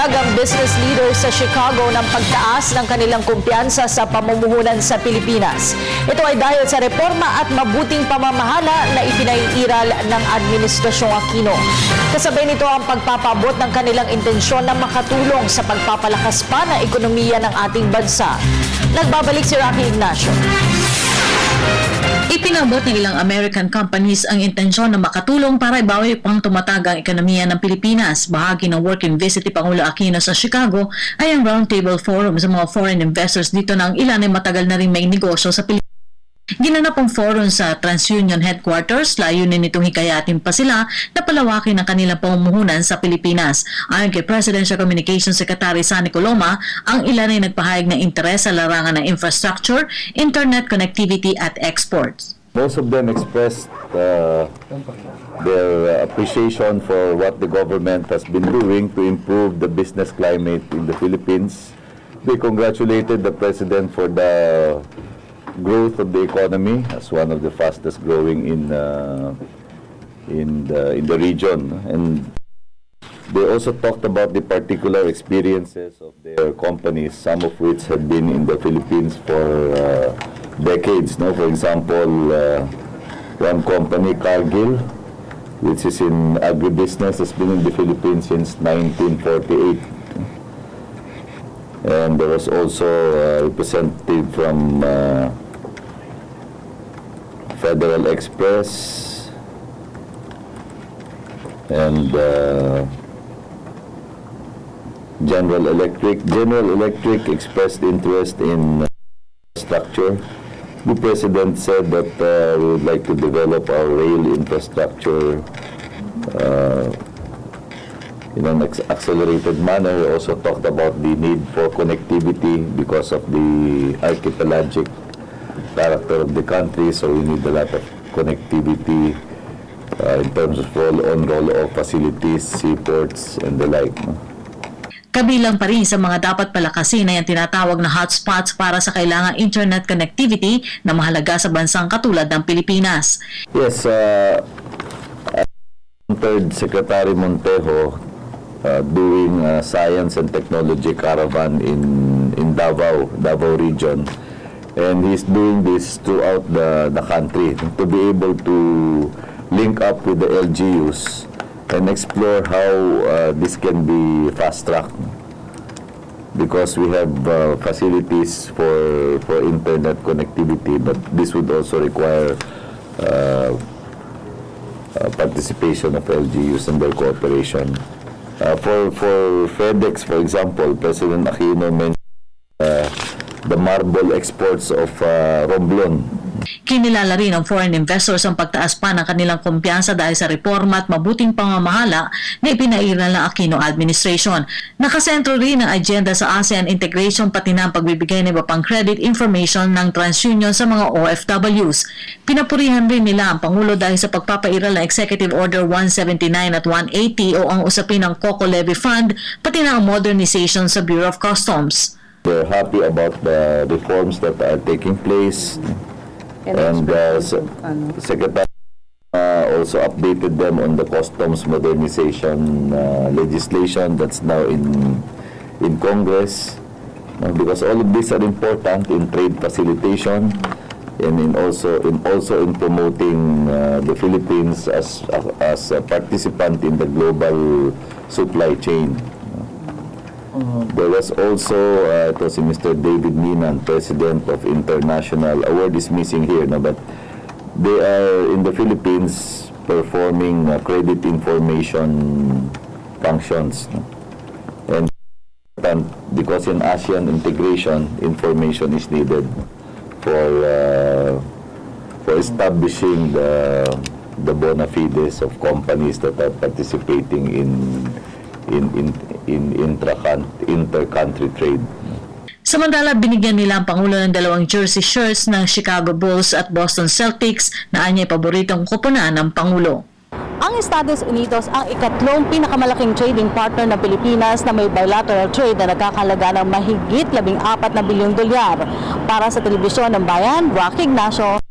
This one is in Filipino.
Nagpahayag ang business leaders sa Chicago ng pagtaas ng kanilang kumpiyansa sa pamumuhunan sa Pilipinas. Ito ay dahil sa reforma at mabuting pamamahala na ipinaiiral ng Administrasyong Aquino. Kasabay nito ang pagpapabot ng kanilang intensyon na makatulong sa pagpapalakas pa ng ekonomiya ng ating bansa. Nagbabalik si Rocky Ignacio. Ipinabot ng ilang American companies ang intensyon na makatulong para ibawi pang tumatag ang ekonomiya ng Pilipinas. Bahagi ng working visit ni Pangulo Aquino sa Chicago ay ang roundtable forum sa mga foreign investors dito na ang ilan ay matagal na rin may negosyo sa Pilipinas. Ginanap ang forum sa TransUnion headquarters, layunin nitong hikayatin pa sila na palawakin ang kanilang pamumuhunan sa Pilipinas. Ayon kay Presidential Communications Secretary Sunny Coloma, ang ilan ay nagpahayag ng interes sa larangan ng infrastructure, internet connectivity at exports. Most of them expressed their appreciation for what the government has been doing to improve the business climate in the Philippines. They congratulated the President for the growth of the economy as one of the fastest growing in the region, and they also talked about the particular experiences of their companies, some of which have been in the Philippines for decades. No, for example, one company, Cargill, which is in agribusiness, has been in the Philippines since 1948. And there was also a representative from Federal Express and General Electric. General Electric expressed interest in structure. The President said that we would like to develop our rail infrastructure in an accelerated manner. He also talked about the need for connectivity because of the archipelagic character of the country, so we need a lot of connectivity in terms of roll-on, roll-off facilities, seaports, and the like. No? Kabilang pa rin sa mga dapat palakasin ay ang tinatawag na hotspots para sa kailangang internet connectivity na mahalaga sa bansang katulad ng Pilipinas. Yes, Third Secretary Montejo doing science and technology caravan in Davao region. And he's doing this throughout the country to be able to link up with the LGUs and explore how this can be fast-tracked, because we have facilities for internet connectivity, but this would also require participation of LGUs and their cooperation. For FedEx, for example, President Aquino mentioned the marble exports of Romblon. Kinilala rin ng foreign investors ang pagtaas pa ng kanilang kumpiyansa dahil sa reforma at mabuting pamamahala na ipinairal ng Aquino administration. Nakasentro rin ang agenda sa ASEAN integration pati na ang pagbibigay ng iba pang credit information ng TransUnion sa mga OFWs. Pinapurihan rin nila ang Pangulo dahil sa pagpapairal ng Executive Order 179 at 180 o ang usapin ng COCO Levy Fund pati na ang modernization sa Bureau of Customs. We're happy about the reforms that are taking place, and Secretary also updated them on the customs modernization legislation that's now in Congress, because all of these are important in trade facilitation and also in promoting the Philippines as a participant in the global supply chain. There was also it was Mr. David Minan, President of International. Award is missing here, no, but they are in the Philippines performing credit information functions, no? And because in ASEAN integration, information is needed for establishing the bona fides of companies that are participating in inter-country trade. Samantala, binigyan nila ang Pangulo ng dalawang jersey shirts ng Chicago Bulls at Boston Celtics na anya'y paboritong koponan ng Pangulo. Ang Estados Unidos ang ikatlong pinakamalaking trading partner ng Pilipinas na may bilateral trade na nagkakalaga ng mahigit $14 na bilyong dolyar. Para sa Telebisyon ng Bayan, Rocky Ignacio.